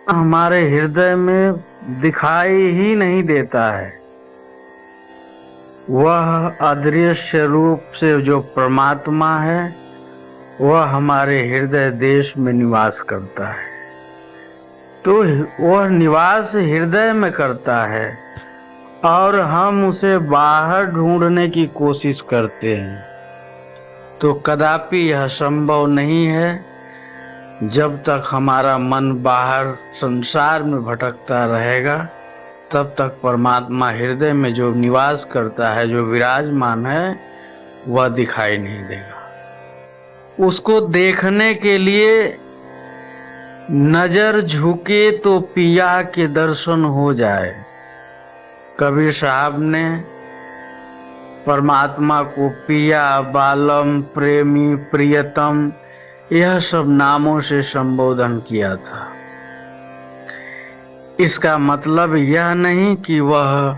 हमारे हृदय में दिखाई ही नहीं देता है। वह अदृश्य रूप से जो परमात्मा है वह हमारे हृदय देश में निवास करता है। तो वह निवास हृदय में करता है और हम उसे बाहर ढूंढने की कोशिश करते हैं, तो कदापि यह संभव नहीं है। जब तक हमारा मन बाहर संसार में भटकता रहेगा तब तक परमात्मा हृदय में जो निवास करता है, जो विराजमान है, वह दिखाई नहीं देगा। उसको देखने के लिए नजर झुके तो पिया के दर्शन हो जाए। कबीर साहब ने परमात्मा को पिया, बालम, प्रेमी, प्रियतम यह सब नामों से संबोधन किया था। इसका मतलब यह नहीं कि वह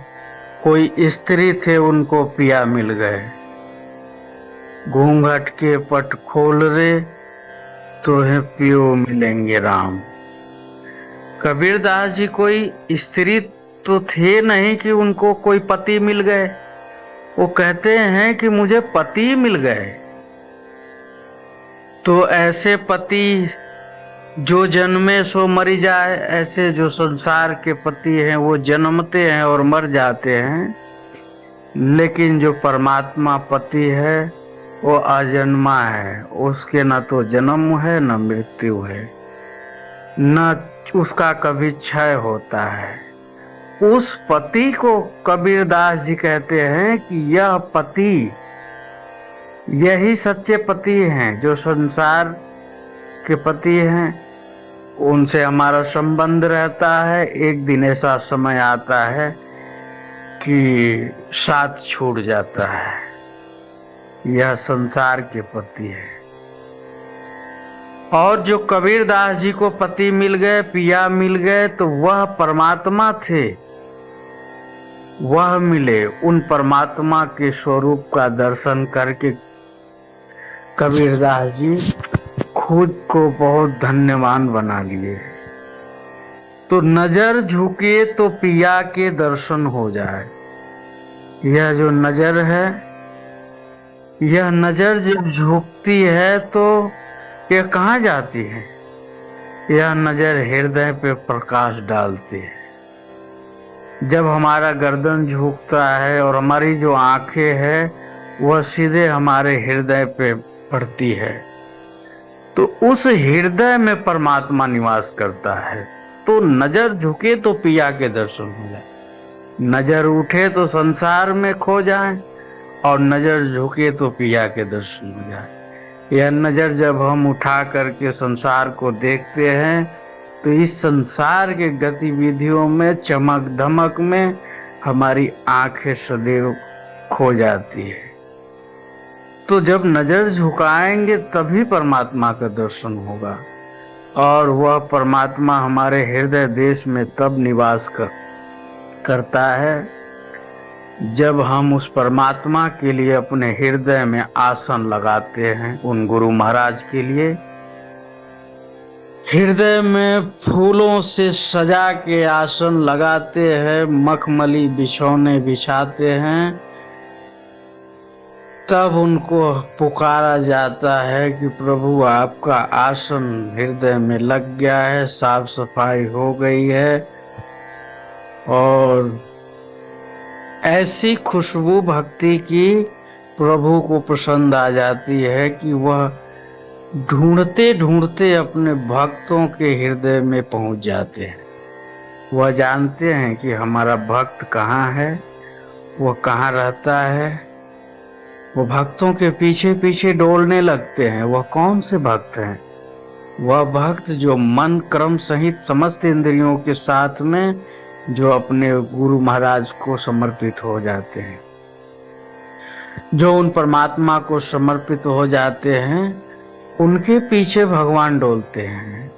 कोई स्त्री थे उनको पिया मिल गए। घूंघट के पट खोल रे तो है पियो मिलेंगे राम। कबीरदास जी कोई स्त्री तो थे नहीं कि उनको कोई पति मिल गए। वो कहते हैं कि मुझे पति मिल गए। तो ऐसे पति जो जन्मे सो मरी जाए, ऐसे जो संसार के पति हैं वो जन्मते हैं और मर जाते हैं, लेकिन जो परमात्मा पति है वो अजन्मा है। उसके न तो जन्म है न मृत्यु है, न उसका कभी क्षय होता है। उस पति को कबीरदास जी कहते हैं कि यह पति, यही सच्चे पति हैं जो संसार के पति हैं। उनसे हमारा संबंध रहता है। एक दिन ऐसा समय आता है कि साथ छूट जाता है। यह संसार के पति है। और जो कबीरदास जी को पति मिल गए, पिया मिल गए, तो वह परमात्मा थे। वह मिले। उन परमात्मा के स्वरूप का दर्शन करके कबीरदास जी खुद को बहुत धन्यवान बना लिए। तो नजर झुके तो पिया के दर्शन हो जाए। यह जो नजर है, यह नजर जब झुकती है तो यह कहाँ जाती है? यह नजर हृदय पे प्रकाश डालती है। जब हमारा गर्दन झुकता है और हमारी जो आंखें हैं वह सीधे हमारे हृदय पे पड़ती है, तो उस हृदय में परमात्मा निवास करता है। तो नजर झुके तो पिया के दर्शन हो जाए, नजर उठे तो संसार में खो जाए, और नजर झुके तो पिया के दर्शन हो जाए। यह नजर जब हम उठा करके संसार को देखते हैं तो इस संसार के गतिविधियों में, चमक धमक में हमारी आंखें सदैव खो जाती है। तो जब नजर झुकाएंगे तभी परमात्मा का दर्शन होगा, और वह परमात्मा हमारे हृदय देश में तब निवास करता है जब हम उस परमात्मा के लिए अपने हृदय में आसन लगाते हैं। उन गुरु महाराज के लिए हृदय में फूलों से सजा के आसन लगाते हैं, मखमली बिछौने बिछाते हैं, तब उनको पुकारा जाता है कि प्रभु आपका आसन हृदय में लग गया है, साफ सफाई हो गई है। और ऐसी खुशबू भक्ति की प्रभु को पसंद आ जाती है कि वह ढूंढते ढूंढते अपने भक्तों के हृदय में पहुंच जाते हैं। वह जानते हैं कि हमारा भक्त कहाँ है, वह कहाँ रहता है। वो भक्तों के पीछे पीछे डोलने लगते हैं। वह कौन से भक्त हैं? वह भक्त जो मन क्रम सहित समस्त इंद्रियों के साथ में जो अपने गुरु महाराज को समर्पित हो जाते हैं, जो उन परमात्मा को समर्पित हो जाते हैं, उनके पीछे भगवान डोलते हैं।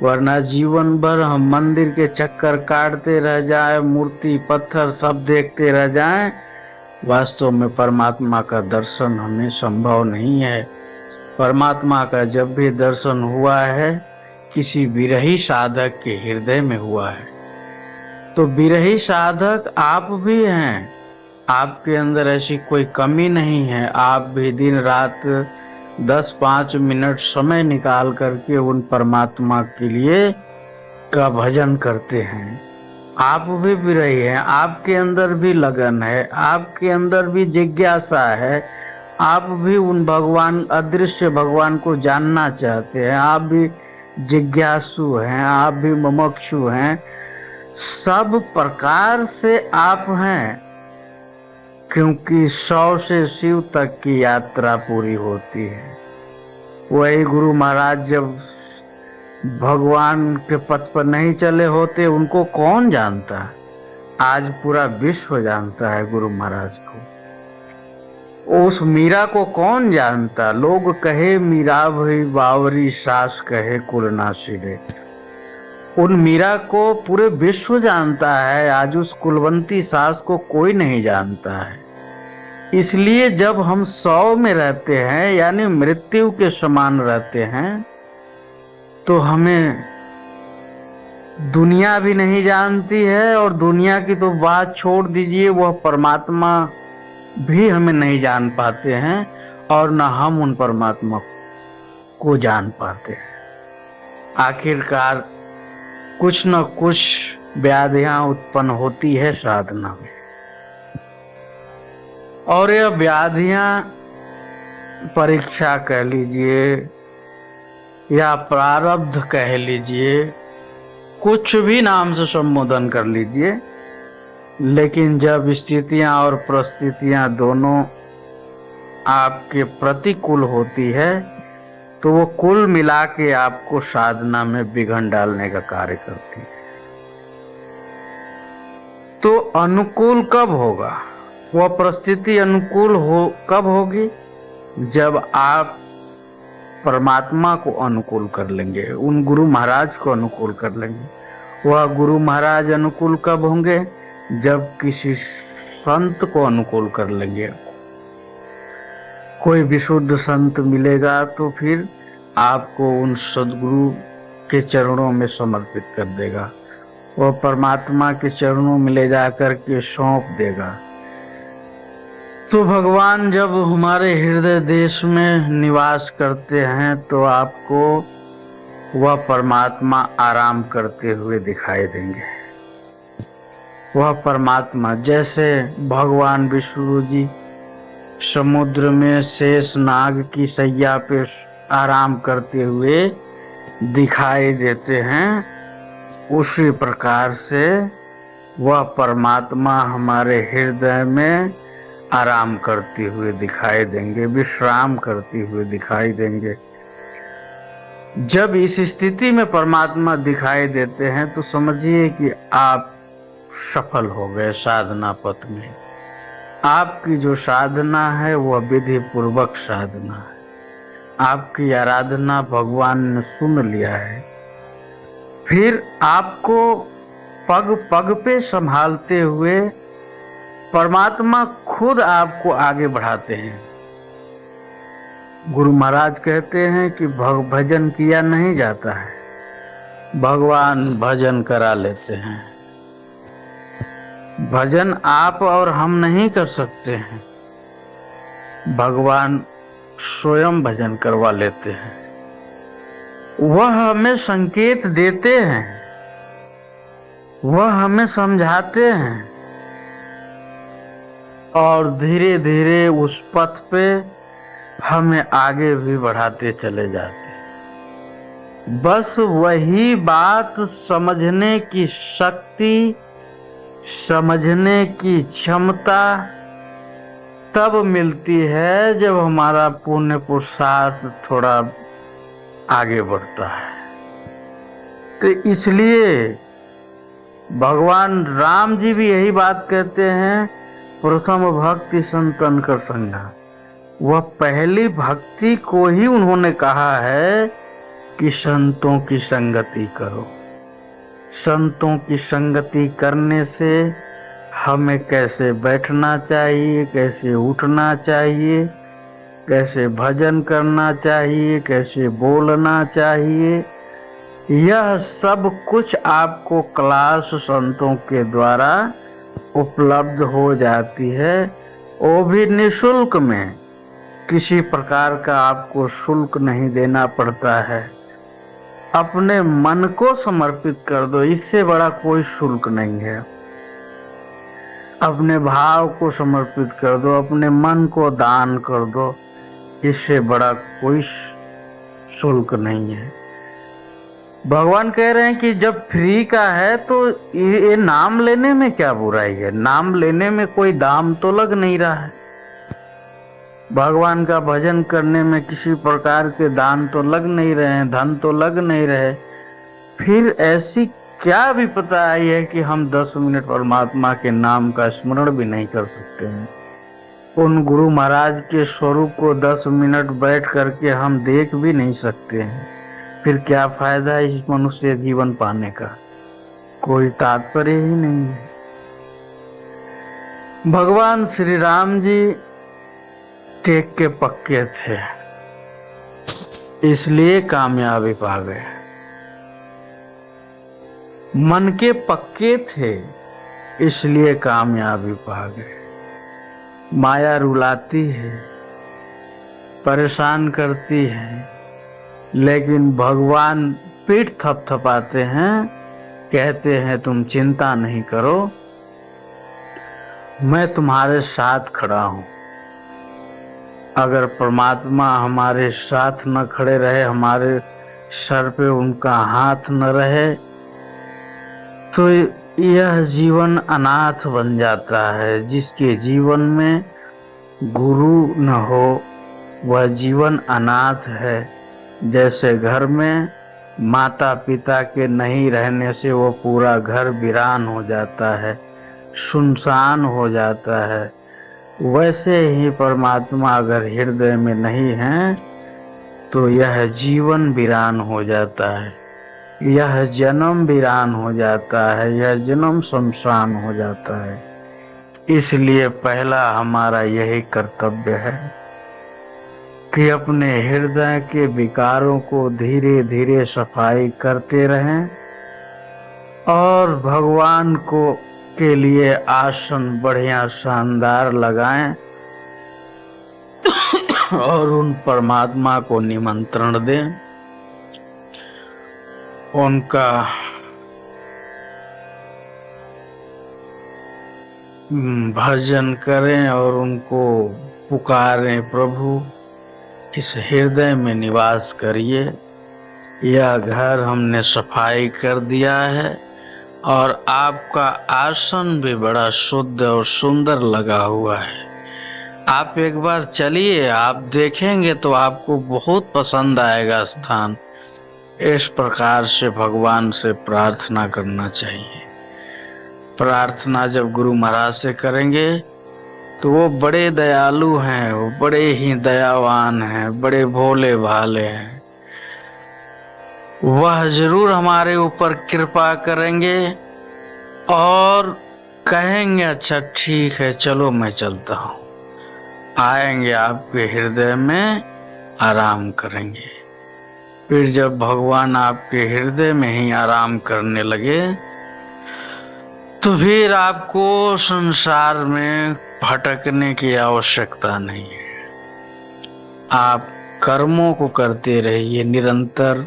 वरना जीवन भर हम मंदिर के चक्कर काटते रह जाए, मूर्ति पत्थर सब देखते रह जाएं, वास्तव में परमात्मा का दर्शन हमें संभव नहीं है। परमात्मा का जब भी दर्शन हुआ है, किसी विरही साधक के हृदय में हुआ है। तो विरही साधक आप भी हैं, आपके अंदर ऐसी कोई कमी नहीं है। आप भी दिन रात 10-5 मिनट समय निकाल करके उन परमात्मा के लिए का भजन करते हैं। आप भी विरही हैं, आपके अंदर भी लगन है, आपके अंदर भी जिज्ञासा है, आप भी उन भगवान, अदृश्य भगवान को जानना चाहते हैं, आप भी जिज्ञासु हैं, आप भी मुमुक्षु हैं। सब प्रकार से आप हैं, क्योंकि 100 से शिव तक की यात्रा पूरी होती है। वही गुरु महाराज जब भगवान के पथ पर नहीं चले होते, उनको कौन जानता? आज पूरा विश्व जानता है गुरु महाराज को। उस मीरा को कौन जानता? लोग कहे मीरा भई बावरी सास कहे कुलनासी रे। उन मीरा को पूरे विश्व जानता है, आज उस कुलवंती सास को कोई नहीं जानता है। इसलिए जब हम 100 में रहते हैं, यानी मृत्यु के समान रहते हैं, तो हमें दुनिया भी नहीं जानती है, और दुनिया की तो बात छोड़ दीजिए, वह परमात्मा भी हमें नहीं जान पाते हैं, और न हम उन परमात्मा को जान पाते हैं। आखिरकार कुछ न कुछ व्याधियां उत्पन्न होती है साधना में, और यह व्याधियां परीक्षा कह लीजिए या प्रारब्ध कह लीजिए, कुछ भी नाम से संबोधन कर लीजिए, लेकिन जब स्थितियां और परिस्थितियां दोनों आपके प्रतिकूल होती है, तो वो कुल मिला के आपको साधना में विघ्न डालने का कार्य करती है। तो अनुकूल कब होगा? वह परिस्थिति अनुकूल कब होगी? जब आप परमात्मा को अनुकूल कर लेंगे, उन गुरु महाराज को अनुकूल कर लेंगे। वह गुरु महाराज अनुकूल कब होंगे? जब किसी संत को अनुकूल कर लेंगे। कोई विशुद्ध संत मिलेगा तो फिर आपको उन सद्गुरु के चरणों में समर्पित कर देगा, वह परमात्मा के चरणों में ले जाकर के सौंप देगा। तो भगवान जब हमारे हृदय देश में निवास करते हैं, तो आपको वह परमात्मा आराम करते हुए दिखाई देंगे। वह परमात्मा, जैसे भगवान विष्णु जी समुद्र में शेष नाग की सैया पे आराम करते हुए दिखाई देते हैं, उसी प्रकार से वह परमात्मा हमारे हृदय में आराम करते हुए दिखाई देंगे, विश्राम करते हुए दिखाई देंगे। जब इस स्थिति में परमात्मा दिखाई देते हैं, तो समझिए कि आप सफल हो गए साधना पथ में। आपकी जो साधना है वह विधि पूर्वक साधना है। आपकी आराधना भगवान ने सुन लिया है। फिर आपको पग पग पे संभालते हुए परमात्मा खुद आपको आगे बढ़ाते हैं। गुरु महाराज कहते हैं कि भजन किया नहीं जाता है, भगवान भजन करा लेते हैं। भजन आप और हम नहीं कर सकते हैं, भगवान स्वयं भजन करवा लेते हैं। वह हमें संकेत देते हैं, वह हमें समझाते हैं, और धीरे धीरे उस पथ पे हमें आगे भी बढ़ाते चले जाते हैं। बस वही बात समझने की शक्ति, समझने की क्षमता तब मिलती है जब हमारा पुण्य पुरुषार्थ थोड़ा आगे बढ़ता है। तो इसलिए भगवान राम जी भी यही बात कहते हैं, प्रथम भक्ति संतन कर संगा। वह पहली भक्ति को ही उन्होंने कहा है कि संतों की संगति करो। संतों की संगति करने से हमें कैसे बैठना चाहिए, कैसे उठना चाहिए, कैसे भजन करना चाहिए, कैसे बोलना चाहिए, यह सब कुछ आपको क्लास संतों के द्वारा उपलब्ध हो जाती है, वो भी निःशुल्क में। किसी प्रकार का आपको शुल्क नहीं देना पड़ता है। अपने मन को समर्पित कर दो, इससे बड़ा कोई शुल्क नहीं है। अपने भाव को समर्पित कर दो, अपने मन को दान कर दो, इससे बड़ा कोई शुल्क नहीं है। भगवान कह रहे हैं कि जब फ्री का है तो ये नाम लेने में क्या बुराई है। नाम लेने में कोई दाम तो लग नहीं रहा है। भगवान का भजन करने में किसी प्रकार के दान तो लग नहीं रहे हैं, धन तो लग नहीं रहे। फिर ऐसी क्या विपदा आई है कि हम 10 मिनट परमात्मा के नाम का स्मरण भी नहीं कर सकते हैं। उन गुरु महाराज के स्वरूप को 10 मिनट बैठ करके हम देख भी नहीं सकते हैं। फिर क्या फायदा है इस मनुष्य जीवन पाने का, कोई तात्पर्य ही नहीं है। भगवान श्री राम जी टेक के पक्के थे, इसलिए कामयाबी पा गए। मन के पक्के थे, इसलिए कामयाबी पा गए। माया रुलाती है, परेशान करती है, लेकिन भगवान पीठ थपथपाते हैं, कहते हैं तुम चिंता नहीं करो, मैं तुम्हारे साथ खड़ा हूं। अगर परमात्मा हमारे साथ न खड़े रहे, हमारे सर पे उनका हाथ न रहे, तो यह जीवन अनाथ बन जाता है। जिसके जीवन में गुरु न हो वह जीवन अनाथ है। जैसे घर में माता पिता के नहीं रहने से वो पूरा घर वीरान हो जाता है, सुनसान हो जाता है, वैसे ही परमात्मा अगर हृदय में नहीं है तो यह जीवन वीरान हो जाता है, यह जन्म वीरान हो जाता है, यह जन्म शमशान हो जाता है। इसलिए पहला हमारा यही कर्तव्य है कि अपने हृदय के विकारों को धीरे धीरे सफाई करते रहें और भगवान को के लिए आसन बढ़िया शानदार लगाएं और उन परमात्मा को निमंत्रण दें, उनका भजन करें और उनको पुकारें, प्रभु इस हृदय में निवास करिए। यह घर हमने सफाई कर दिया है और आपका आसन भी बड़ा शुद्ध और सुंदर लगा हुआ है। आप एक बार चलिए, आप देखेंगे तो आपको बहुत पसंद आएगा स्थान। इस प्रकार से भगवान से प्रार्थना करना चाहिए। प्रार्थना जब गुरु महाराज से करेंगे तो वो बड़े दयालु हैं, वो बड़े ही दयावान हैं, बड़े भोले भाले हैं। वह जरूर हमारे ऊपर कृपा करेंगे और कहेंगे अच्छा ठीक है चलो मैं चलता हूँ। आएंगे आपके हृदय में, आराम करेंगे। फिर जब भगवान आपके हृदय में ही आराम करने लगे तो फिर आपको संसार में भटकने की आवश्यकता नहीं है। आप कर्मों को करते रहिए, निरंतर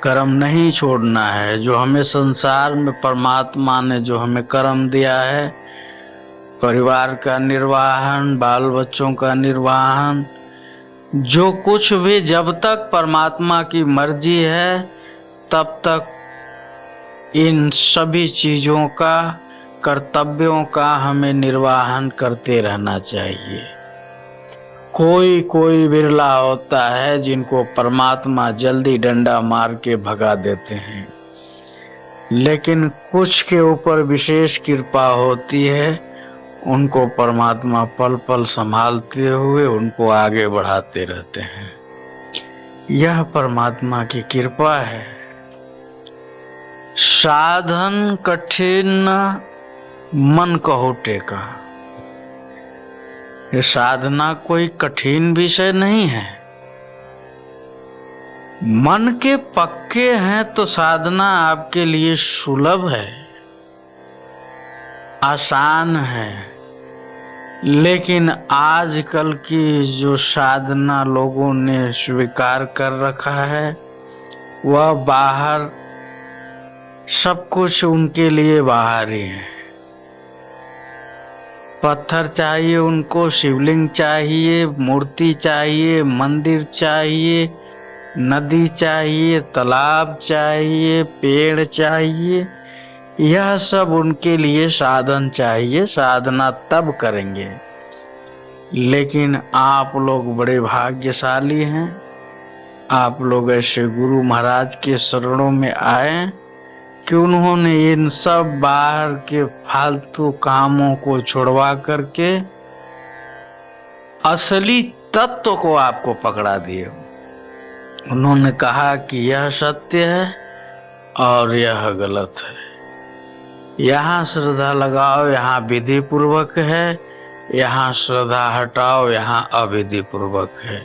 कर्म नहीं छोड़ना है। जो हमें संसार में परमात्मा ने जो हमें कर्म दिया है, परिवार का निर्वाहन, बाल बच्चों का निर्वाहन, जो कुछ भी जब तक परमात्मा की मर्जी है तब तक इन सभी चीजों का, कर्तव्यों का हमें निर्वाहन करते रहना चाहिए। कोई बिरला होता है जिनको परमात्मा जल्दी डंडा मार के भगा देते हैं, लेकिन कुछ के ऊपर विशेष कृपा होती है, उनको परमात्मा पल पल संभालते हुए उनको आगे बढ़ाते रहते हैं। यह परमात्मा की कृपा है। साधन कठिन मन कहो टेका। ये साधना कोई कठिन विषय नहीं है। मन के पक्के हैं तो साधना आपके लिए सुलभ है, आसान है। लेकिन आजकल की जो साधना लोगों ने स्वीकार कर रखा है, वह बाहर, सब कुछ उनके लिए बाहर ही है। पत्थर चाहिए उनको, शिवलिंग चाहिए, मूर्ति चाहिए, मंदिर चाहिए, नदी चाहिए, तालाब चाहिए, पेड़ चाहिए, यह सब उनके लिए साधन चाहिए। साधना तब करेंगे। लेकिन आप लोग बड़े भाग्यशाली हैं, आप लोग ऐसे गुरु महाराज के शरणों में आए कि उन्होंने इन सब बाहर के फालतू कामों को छुड़वा करके असली तत्व को आपको पकड़ा दिए। उन्होंने कहा कि यह सत्य है और यह गलत है, यहाँ श्रद्धा लगाओ, यहाँ विधि पूर्वक है, यहाँ श्रद्धा हटाओ, यहाँ अविधि पूर्वक है।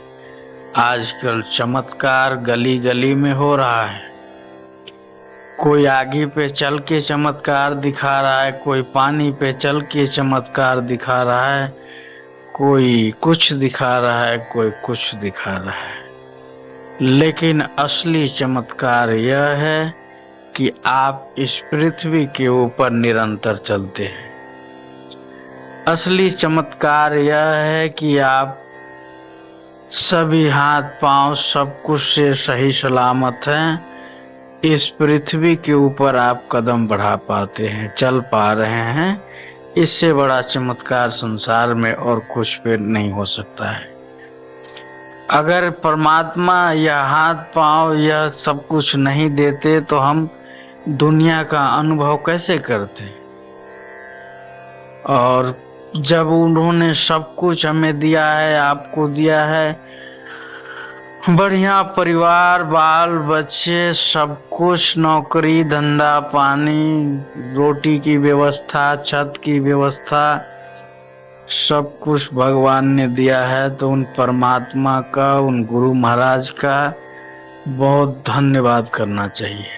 आजकल चमत्कार गली गली में हो रहा है। कोई आगे पे चल के चमत्कार दिखा रहा है, कोई पानी पे चल के चमत्कार दिखा रहा है, कोई कुछ दिखा रहा है, कोई कुछ दिखा रहा है। लेकिन असली चमत्कार यह है कि आप इस पृथ्वी के ऊपर निरंतर चलते हैं। असली चमत्कार यह है कि आप सभी हाथ पांव सब कुछ से सही सलामत हैं। इस पृथ्वी के ऊपर आप कदम बढ़ा पाते हैं, चल पा रहे हैं। इससे बड़ा चमत्कार संसार में और कुछ पे नहीं हो सकता है। अगर परमात्मा यह हाथ पांव यह सब कुछ नहीं देते तो हम दुनिया का अनुभव कैसे करते। और जब उन्होंने सब कुछ हमें दिया है, आपको दिया है, बढ़िया परिवार, बाल बच्चे, सब कुछ, नौकरी धंधा, पानी, रोटी की व्यवस्था, छत की व्यवस्था, सब कुछ भगवान ने दिया है, तो उन परमात्मा का, उन गुरु महाराज का बहुत धन्यवाद करना चाहिए।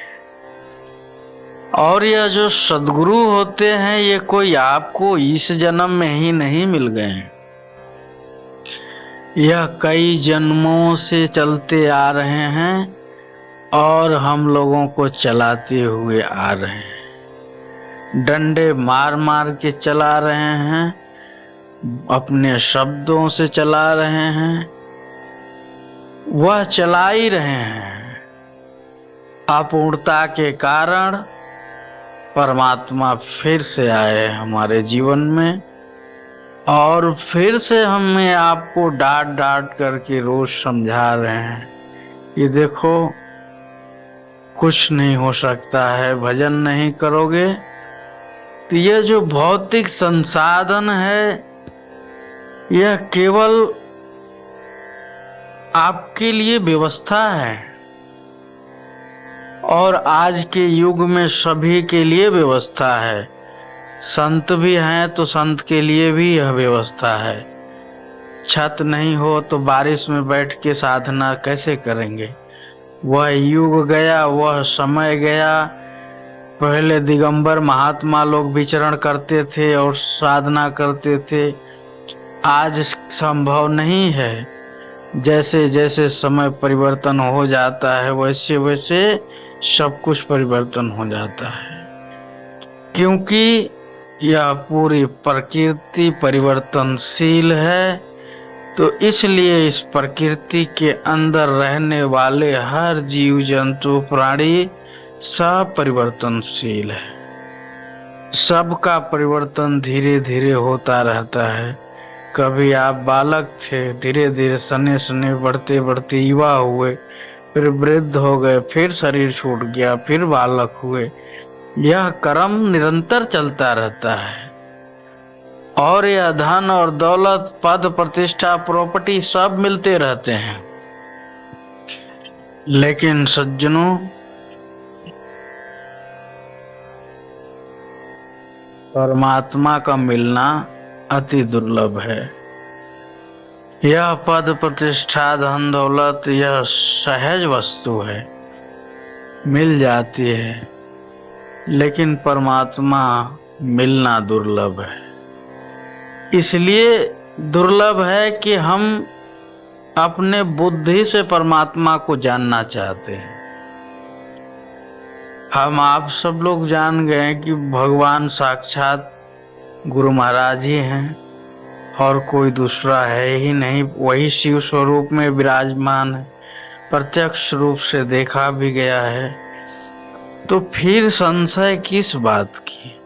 और यह जो सद्गुरु होते हैं, ये कोई आपको इस जन्म में ही नहीं मिल गए हैं। यह कई जन्मों से चलते आ रहे हैं और हम लोगों को चलाते हुए आ रहे हैं। डंडे मार मार के चला रहे हैं, अपने शब्दों से चला रहे हैं, वह चला ही रहे हैं। अपूर्णता के कारण परमात्मा फिर से आए हमारे जीवन में और फिर से हमें आपको डांट डांट करके रोज समझा रहे हैं कि देखो कुछ नहीं हो सकता है, भजन नहीं करोगे तो यह जो भौतिक संसाधन है यह केवल आपके लिए व्यवस्था है। और आज के युग में सभी के लिए व्यवस्था है। संत भी हैं तो संत के लिए भी यह व्यवस्था है। छत नहीं हो तो बारिश में बैठ के साधना कैसे करेंगे। वह युग गया, वह समय गया। पहले दिगंबर महात्मा लोग विचरण करते थे और साधना करते थे। आज संभव नहीं है। जैसे जैसे समय परिवर्तन हो जाता है वैसे वैसे सब कुछ परिवर्तन हो जाता है, क्योंकि यह पूरी प्रकृति परिवर्तनशील है। तो इसलिए इस प्रकृति के अंदर रहने वाले हर जीव जंतु प्राणी सब परिवर्तनशील है। सबका परिवर्तन धीरे धीरे होता रहता है। कभी आप बालक थे, धीरे धीरे सने सने बढ़ते बढ़ते युवा हुए, फिर वृद्ध हो गए, फिर शरीर छूट गया, फिर बालक हुए। यह क्रम निरंतर चलता रहता है। और यह धन और दौलत, पद प्रतिष्ठा, प्रॉपर्टी सब मिलते रहते हैं। लेकिन सज्जनों, परमात्मा का मिलना अति दुर्लभ है। यह पद प्रतिष्ठा धन दौलत यह सहज वस्तु है, मिल जाती है, लेकिन परमात्मा मिलना दुर्लभ है। इसलिए दुर्लभ है कि हम अपने बुद्धि से परमात्मा को जानना चाहते हैं। हम आप सब लोग जान गए कि भगवान साक्षात गुरु महाराज ही हैं और कोई दूसरा है ही नहीं। वही शिव स्वरूप में विराजमान है, प्रत्यक्ष रूप से देखा भी गया है। तो फिर संशय किस बात की?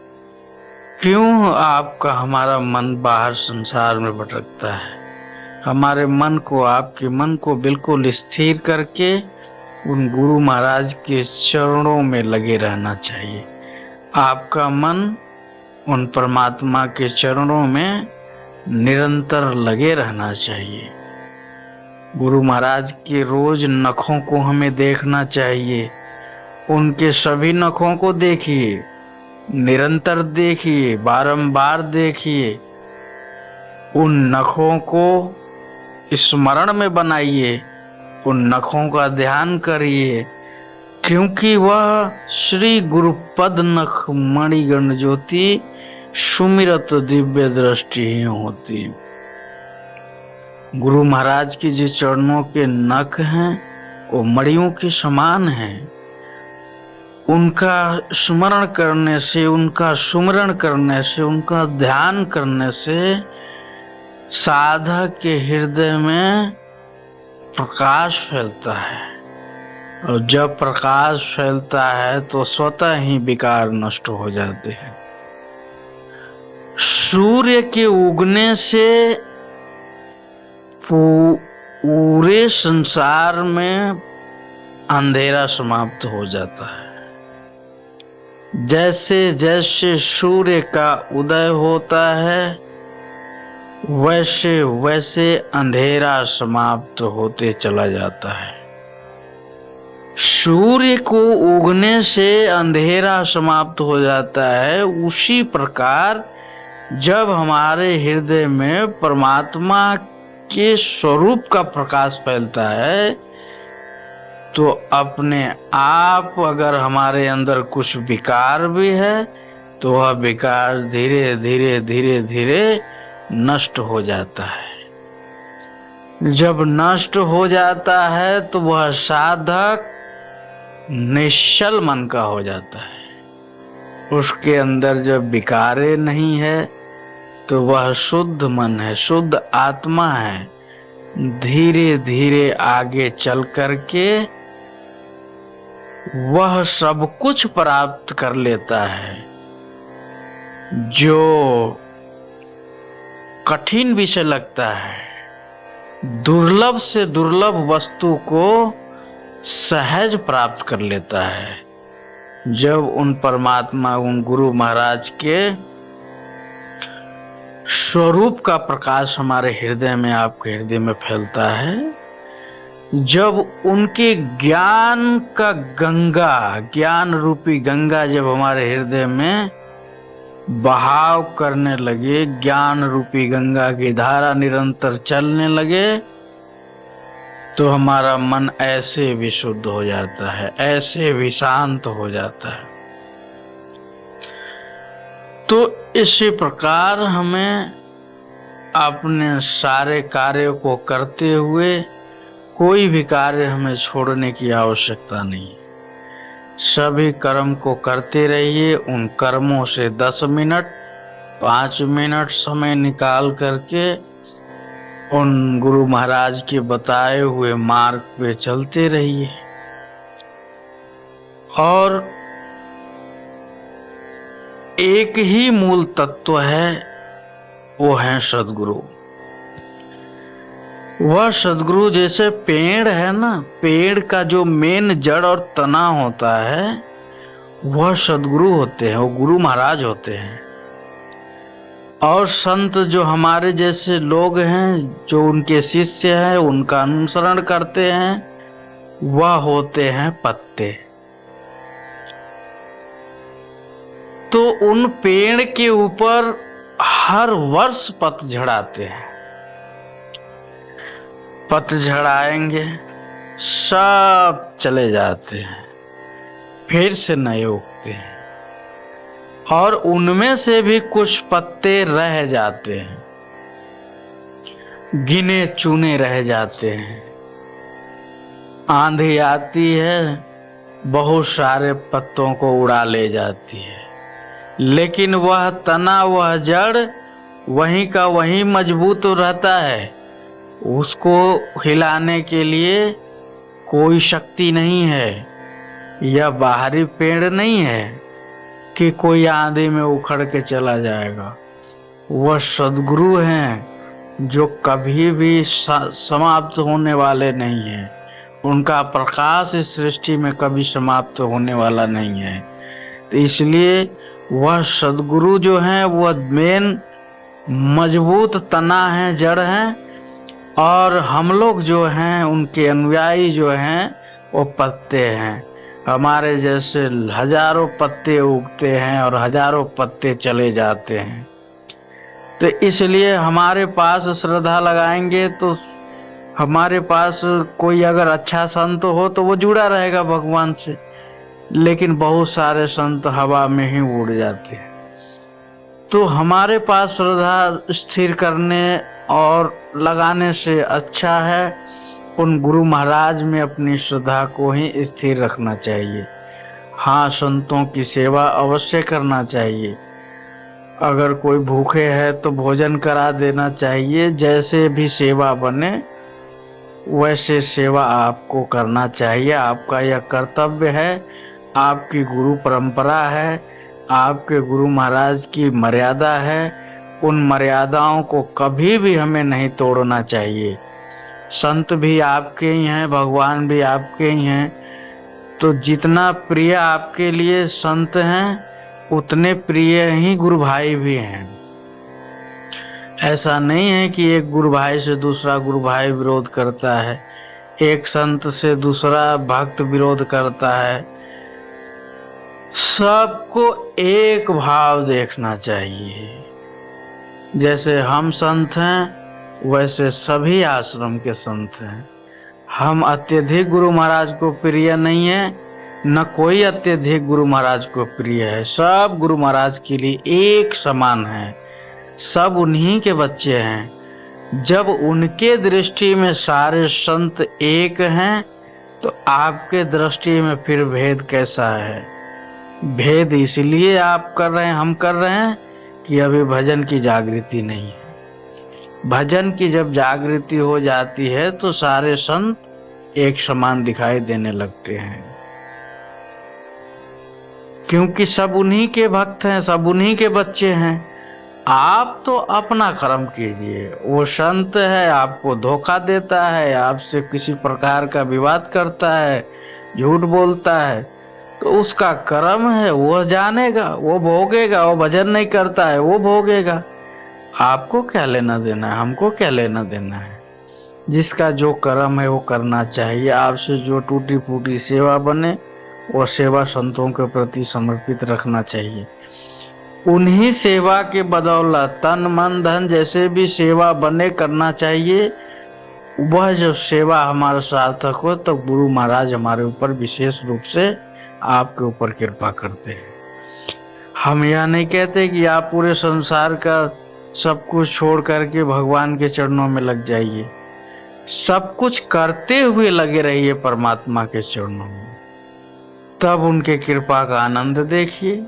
क्यों आपका हमारा मन बाहर संसार में भटकता है? हमारे मन को, आपके मन को बिल्कुल स्थिर करके उन गुरु महाराज के चरणों में लगे रहना चाहिए। आपका मन उन परमात्मा के चरणों में निरंतर लगे रहना चाहिए। गुरु महाराज के रोज नखों को हमें देखना चाहिए। उनके सभी नखों को देखिए, निरंतर देखिए, बारंबार देखिए। उन नखों को स्मरण में बनाइए, उन नखों का ध्यान करिए, क्योंकि वह श्री गुरुपद नख मणिगण ज्योति सुमिरत दिव्य दृष्टि ही होती। गुरु महाराज की जिस चरणों के नख हैं वो मणियों के समान हैं। उनका स्मरण करने से, उनका सुमरण करने से, उनका ध्यान करने से साधक के हृदय में प्रकाश फैलता है, और जब प्रकाश फैलता है तो स्वतः ही विकार नष्ट हो जाते हैं। सूर्य के उगने से पूरे संसार में अंधेरा समाप्त हो जाता है। जैसे जैसे सूर्य का उदय होता है वैसे वैसे अंधेरा समाप्त होते चला जाता है। सूर्य को उगने से अंधेरा समाप्त हो जाता है, उसी प्रकार जब हमारे हृदय में परमात्मा के स्वरूप का प्रकाश फैलता है तो अपने आप अगर हमारे अंदर कुछ विकार भी है तो वह विकार धीरे धीरे धीरे धीरे नष्ट हो जाता है। जब नष्ट हो जाता है तो वह साधक निश्चल मन का हो जाता है। उसके अंदर जब विकारे नहीं है तो वह शुद्ध मन है, शुद्ध आत्मा है। धीरे धीरे आगे चल करके वह सब कुछ प्राप्त कर लेता है। जो कठिन विषय लगता है, दुर्लभ से दुर्लभ वस्तु को सहज प्राप्त कर लेता है। जब उन परमात्मा, उन गुरु महाराज के स्वरूप का प्रकाश हमारे हृदय में, आपके हृदय में फैलता है, जब उनके ज्ञान का गंगा, ज्ञान रूपी गंगा जब हमारे हृदय में बहाव करने लगे, ज्ञान रूपी गंगा की धारा निरंतर चलने लगे, तो हमारा मन ऐसे विशुद्ध हो जाता है, ऐसे विशांत हो जाता है। तो इसी प्रकार हमें अपने सारे कार्यों को करते हुए कोई भी कार्य हमें छोड़ने की आवश्यकता नहीं। सभी कर्म को करते रहिए। उन कर्मों से 10 मिनट 5 मिनट समय निकाल करके उन गुरु महाराज के बताए हुए मार्ग पे चलते रहिए। और एक ही मूल तत्व है, वो है सद्गुरु। वह सद्गुरु जैसे पेड़ है ना, पेड़ का जो मेन जड़ और तना होता है वह सद्गुरु होते हैं, वो गुरु महाराज होते हैं। और संत जो हमारे जैसे लोग हैं, जो उनके शिष्य हैं, उनका अनुसरण करते हैं, वह होते हैं पत्ते। तो उन पेड़ के ऊपर हर वर्ष पतझड़ आते हैं। पतझड़ आएंगे, सब चले जाते हैं, फिर से नए उगते हैं, और उनमें से भी कुछ पत्ते रह जाते हैं, गिने चुने रह जाते हैं। आंधी आती है, बहुत सारे पत्तों को उड़ा ले जाती है, लेकिन वह तना, वह जड़ वहीं का वहीं मजबूत रहता है। उसको हिलाने के लिए कोई शक्ति नहीं है। यह बाहरी पेड़ नहीं है कि कोई आंधी में उखड़ के चला जाएगा। वह सद्गुरु हैं जो कभी भी समाप्त होने वाले नहीं हैं। उनका प्रकाश इस सृष्टि में कभी समाप्त होने वाला नहीं है। तो इसलिए वह सद्गुरु जो हैं वह मेन मजबूत तना है, जड़ है, और हम लोग जो हैं उनके अनुयायी जो हैं वो पत्ते हैं। हमारे जैसे हजारों पत्ते उगते हैं और हजारों पत्ते चले जाते हैं। तो इसलिए हमारे पास श्रद्धा लगाएंगे तो हमारे पास कोई अगर अच्छा संत हो तो वो जुड़ा रहेगा भगवान से, लेकिन बहुत सारे संत हवा में ही उड़ जाते हैं। तो हमारे पास श्रद्धा स्थिर करने और लगाने से अच्छा है उन गुरु महाराज में अपनी श्रद्धा को ही स्थिर रखना चाहिए। हाँ, संतों की सेवा अवश्य करना चाहिए। अगर कोई भूखे है तो भोजन करा देना चाहिए। जैसे भी सेवा बने वैसे सेवा आपको करना चाहिए। आपका यह कर्तव्य है, आपकी गुरु परंपरा है, आपके गुरु महाराज की मर्यादा है। उन मर्यादाओं को कभी भी हमें नहीं तोड़ना चाहिए। संत भी आपके ही हैं, भगवान भी आपके ही हैं। तो जितना प्रिय आपके लिए संत हैं उतने प्रिय ही गुरु भाई भी हैं। ऐसा नहीं है कि एक गुरु भाई से दूसरा गुरु भाई विरोध करता है, एक संत से दूसरा भक्त विरोध करता है। सबको एक भाव देखना चाहिए। जैसे हम संत हैं वैसे सभी आश्रम के संत हैं। हम अत्यधिक गुरु महाराज को प्रिय नहीं है, न कोई अत्यधिक गुरु महाराज को प्रिय है। सब गुरु महाराज के लिए एक समान है, सब उन्हीं के बच्चे हैं। जब उनके दृष्टि में सारे संत एक हैं तो आपके दृष्टि में फिर भेद कैसा है? भेद इसलिए आप कर रहे हैं, हम कर रहे हैं कि अभी भजन की जागृति नहीं है। भजन की जब जागृति हो जाती है तो सारे संत एक समान दिखाई देने लगते हैं, क्योंकि सब उन्हीं के भक्त हैं, सब उन्हीं के बच्चे हैं। आप तो अपना कर्म कीजिए। वो संत है, आपको धोखा देता है, आपसे किसी प्रकार का विवाद करता है, झूठ बोलता है, तो उसका कर्म है, वो जानेगा, वो भोगेगा। वो भजन नहीं करता है, वो भोगेगा। आपको क्या लेना देना है, हमको क्या लेना देना है। जिसका जो कर्म है वो करना चाहिए। आपसे जो टूटी फूटी सेवा बने वो सेवा संतों के प्रति समर्पित रखना चाहिए। उन्हीं सेवा के बदौलत तन मन धन जैसे भी सेवा बने करना चाहिए। वह जब सेवा हमारा सार्थक हो तो गुरु महाराज हमारे ऊपर विशेष रूप से आपके ऊपर कृपा करते हैं। हम यह नहीं कहते कि आप पूरे संसार का सब कुछ छोड़ करके भगवान के चरणों में लग जाइए। सब कुछ करते हुए लगे रहिए परमात्मा के चरणों में, तब उनके कृपा का आनंद देखिए।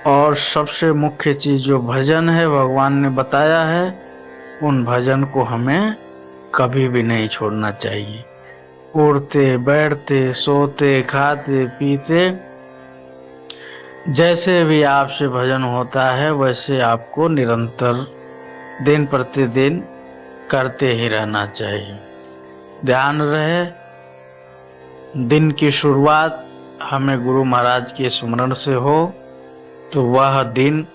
और सबसे मुख्य चीज जो भजन है, भगवान ने बताया है, उन भजन को हमें कभी भी नहीं छोड़ना चाहिए। उड़ते बैठते सोते खाते पीते जैसे भी आपसे भजन होता है वैसे आपको निरंतर दिन प्रतिदिन करते ही रहना चाहिए। ध्यान रहे, दिन की शुरुआत हमें गुरु महाराज के स्मरण से हो तो वह दिन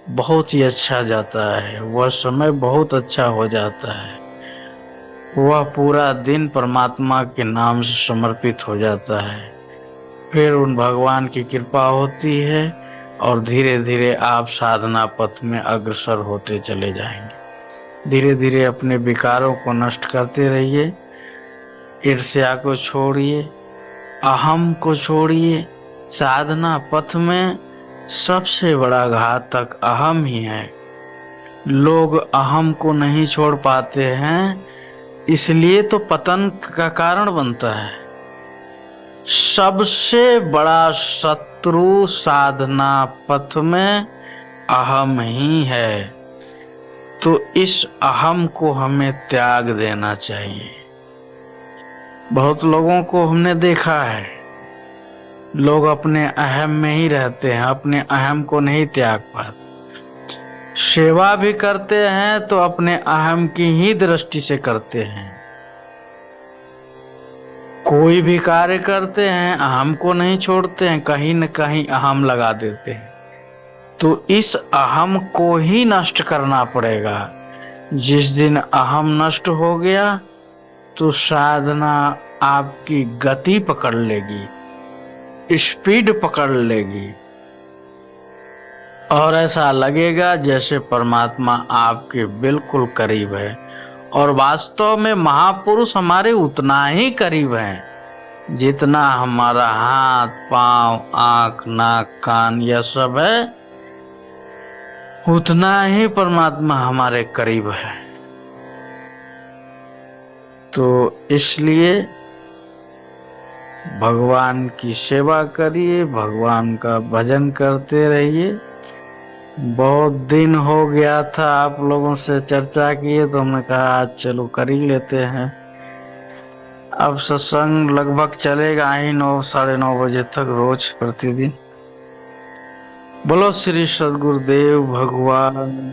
बहुत ही अच्छा जाता है, वह समय बहुत अच्छा हो जाता है। वह पूरा दिन परमात्मा के नाम से समर्पित हो जाता है। फिर उन भगवान की कृपा होती है और धीरे धीरे आप साधना पथ में अग्रसर होते चले जाएंगे। धीरे धीरे अपने विकारों को नष्ट करते रहिए। ईर्ष्या को छोड़िए, अहम को छोड़िए। साधना पथ में सबसे बड़ा घातक अहम ही है। लोग अहम को नहीं छोड़ पाते हैं, इसलिए तो पतन का कारण बनता है। सबसे बड़ा शत्रु साधना पथ में अहम ही है, तो इस अहम को हमें त्याग देना चाहिए। बहुत लोगों को हमने देखा है, लोग अपने अहम में ही रहते हैं, अपने अहम को नहीं त्याग पाते। सेवा भी करते हैं तो अपने अहम की ही दृष्टि से करते हैं। कोई भी कार्य करते हैं, अहम को नहीं छोड़ते हैं, कहीं न कहीं अहम लगा देते हैं। तो इस अहम को ही नष्ट करना पड़ेगा। जिस दिन अहम नष्ट हो गया तो साधना आपकी गति पकड़ लेगी, स्पीड पकड़ लेगी, और ऐसा लगेगा जैसे परमात्मा आपके बिल्कुल करीब है। और वास्तव में महापुरुष हमारे उतना ही करीब हैं जितना हमारा हाथ, पांव, आंख, नाक, कान यह सब है, उतना ही परमात्मा हमारे करीब है। तो इसलिए भगवान की सेवा करिए, भगवान का भजन करते रहिए। बहुत दिन हो गया था आप लोगों से चर्चा किए, तो हमने कहा आज चलो कर ही लेते हैं। अब सत्संग लगभग चलेगा ही 9 साढ़े 9 बजे तक रोज प्रतिदिन। बोलो श्री सद्गुरुदेव भगवान